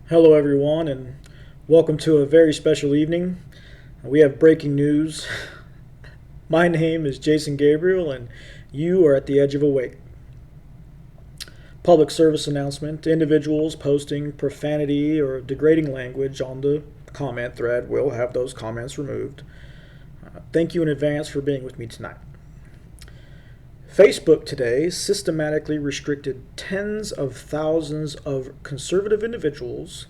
Hello, everyone, and welcome to a very special evening. We have breaking news. My name is Jason Gabriel, and you are at the edge of a wake. Public service announcement: individuals posting profanity or degrading language on the comment thread will have those comments removed. Thank you in advance for being with me tonight. Facebook today systematically restricted tens of thousands of conservative individuals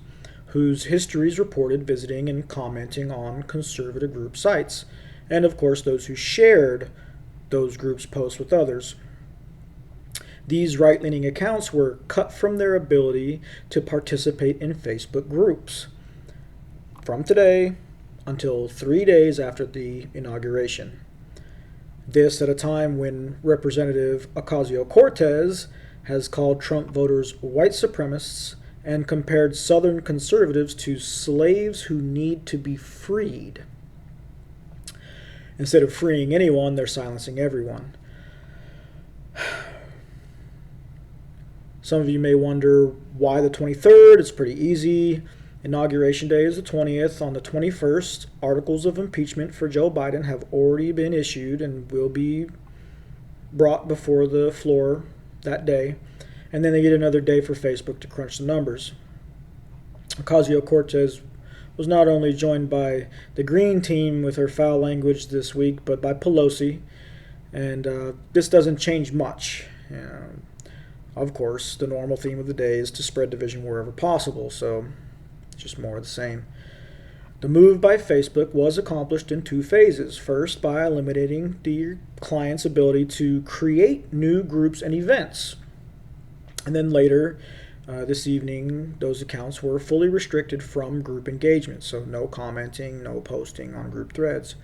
whose histories reported visiting and commenting on conservative group sites, and of course those who shared those groups' posts with others. These right leaning accounts were cut from their ability to participate in Facebook groups from today until 3 days after the inauguration. This at a time when Representative Ocasio-Cortez has called Trump voters white supremacists and compared Southern conservatives to slaves who need to be freed. Instead of freeing anyone, they're silencing everyone. Some of you may wonder why the 23rd. It's pretty easy. Inauguration Day is the 20th. On the 21st, articles of impeachment for Joe Biden have already been issued and will be brought before the floor that day. And then they get another day for Facebook to crunch the numbers. Ocasio-Cortez was not only joined by the Green team with her foul language this week, but by Pelosi. And this doesn't change much. Of course, the normal theme of the day is to spread division wherever possible, so it's just more of the same. The move by Facebook was accomplished in two phases. First, by eliminating the client's ability to create new groups and events. And then later, this evening, those accounts were fully restricted from group engagement, so no commenting, no posting on group threads.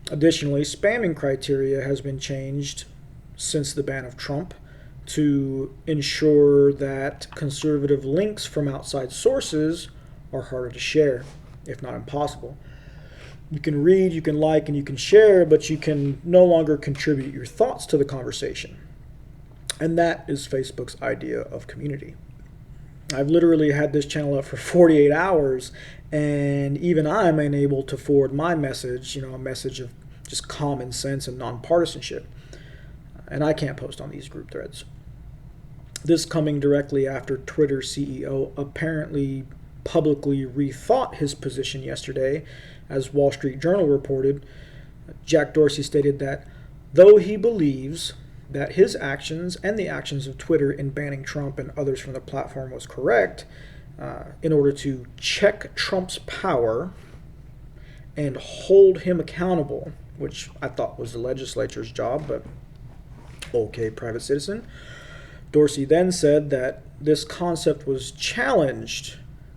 Additionally, spamming criteria has been changed since the ban of Trump to ensure that conservative links from outside sources are harder to share, if not impossible. You can read, you can like, and you can share, but you can no longer contribute your thoughts to the conversation. And that is Facebook's idea of community. I've literally had this channel up for 48 hours, and even I'm unable to forward my message, a message of just common sense and nonpartisanship. And I can't post on these group threads. This coming directly after Twitter CEO apparently publicly rethought his position yesterday. As Wall Street Journal reported, Jack Dorsey stated that though he believes that his actions and the actions of Twitter in banning Trump and others from the platform was correct, in order to check Trump's power and hold him accountable, which I thought was the legislature's job, but okay, private citizen. Dorsey then said that this concept was challenged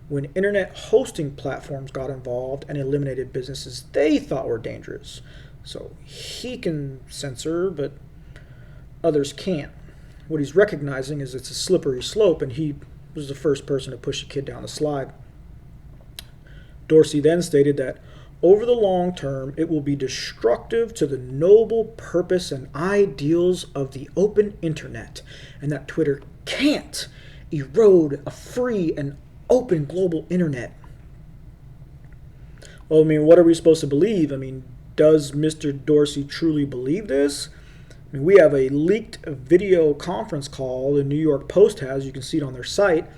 when internet hosting platforms got involved and eliminated businesses they thought were dangerous. So he can censor, but others can't. What he's recognizing is it's a slippery slope, and he was the first person to push a kid down the slide. Dorsey then stated that over the long term, it will be destructive to the noble purpose and ideals of the open internet, and that Twitter can't erode a free and open global internet. Well, what are we supposed to believe? Does Mr. Dorsey truly believe this? We have a leaked video conference call the New York Post has. You can see it on their site,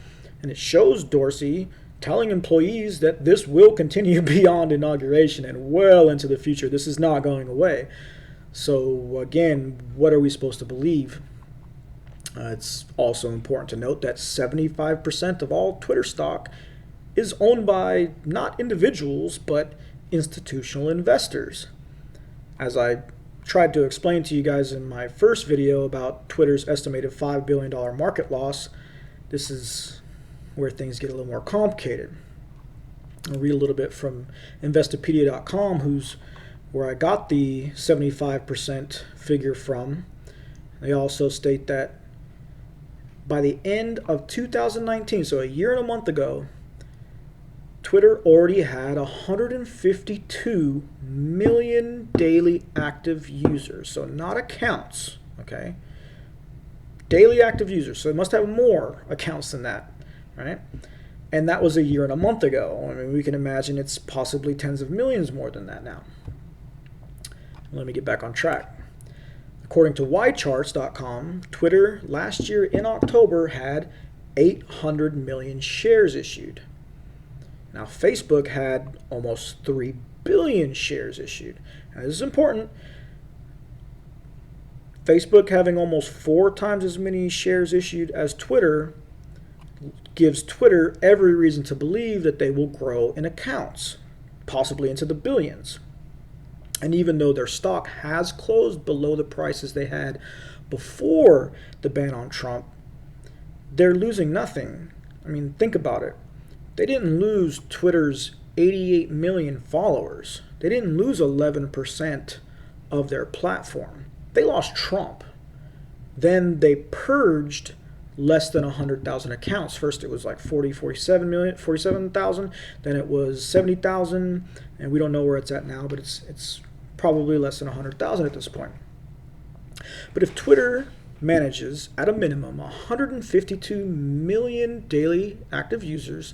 and it shows Dorsey telling employees that this will continue beyond inauguration and well into the future. This is not going away. So again, what are we supposed to believe? It's also important to note that 75% of all Twitter stock is owned by not individuals, but institutional investors. As I tried to explain to you guys in my first video about Twitter's estimated $5 billion market loss, this is where things get a little more complicated. I'll read a little bit from Investopedia.com, where I got the 75% figure from. They also state that by the end of 2019, so a year and a month ago, Twitter already had 152 million daily active users. So not accounts, okay? Daily active users. So it must have more accounts than that, right? And that was a year and a month ago. I mean, we can imagine it's possibly tens of millions more than that now. Let me get back on track. According to ycharts.com, Twitter last year in October had 800 million shares issued. Now, Facebook had almost 3 billion shares issued. Now, this is important. Facebook having almost 4 times as many shares issued as Twitter gives Twitter every reason to believe that they will grow in accounts, possibly into the billions. And even though their stock has closed below the prices they had before the ban on Trump, they're losing nothing. I mean, think about it. They didn't lose Twitter's 88 million followers. They didn't lose 11% of their platform. They lost Trump. Then they purged less than 100,000 accounts. First it was like 47,000. Then it was 70,000, and we don't know where it's at now, but it's probably less than 100,000 at this point. But if Twitter manages at a minimum 152 million daily active users,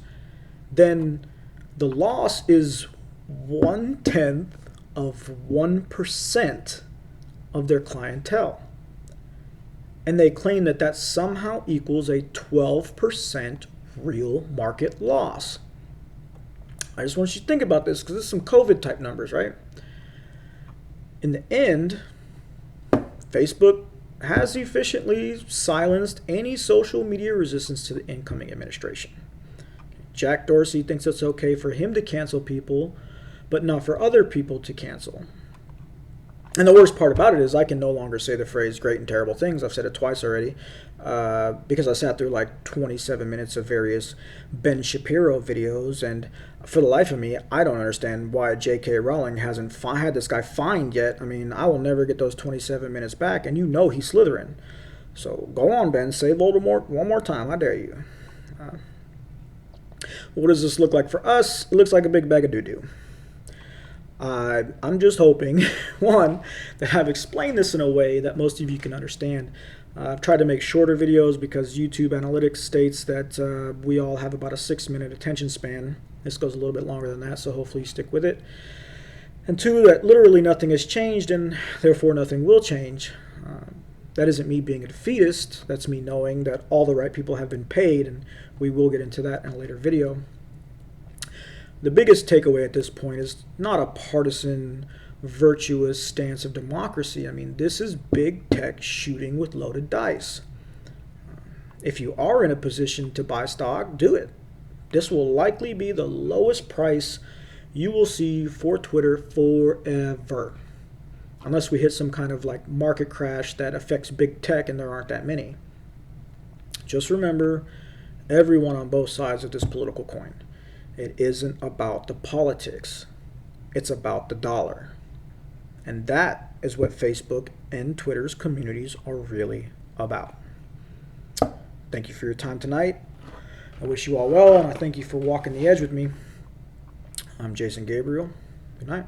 then the loss is 1/10 of 1% of their clientele. And they claim that that somehow equals a 12% real market loss. I just want you to think about this because this is some COVID type numbers, right? In the end, Facebook has efficiently silenced any social media resistance to the incoming administration. Jack Dorsey thinks it's okay for him to cancel people, but not for other people to cancel. And the worst part about it is I can no longer say the phrase great and terrible things. I've said it twice already because I sat through like 27 minutes of various Ben Shapiro videos. And for the life of me, I don't understand why J.K. Rowling hasn't had this guy fined yet. I mean, I will never get those 27 minutes back. And you know he's Slytherin. So go on, Ben. Say Voldemort one more time. I dare you. What does this look like for us? It looks like a big bag of doo-doo. I'm just hoping, one, that I've explained this in a way that most of you can understand. I've tried to make shorter videos because YouTube analytics states that we all have about a 6-minute attention span. This goes a little bit longer than that, so hopefully you stick with it. And two, that literally nothing has changed and therefore nothing will change. That isn't me being a defeatist. That's me knowing that all the right people have been paid, and we will get into that in a later video. The biggest takeaway at this point is not a partisan, virtuous stance of democracy. I mean, this is big tech shooting with loaded dice. If you are in a position to buy stock, do it. This will likely be the lowest price you will see for Twitter forever. Unless we hit some kind of like market crash that affects big tech, and there aren't that many. Just remember, everyone on both sides of this political coin. It isn't about the politics. It's about the dollar. And that is what Facebook and Twitter's communities are really about. Thank you for your time tonight. I wish you all well, and I thank you for walking the edge with me. I'm Jason Gabriel. Good night.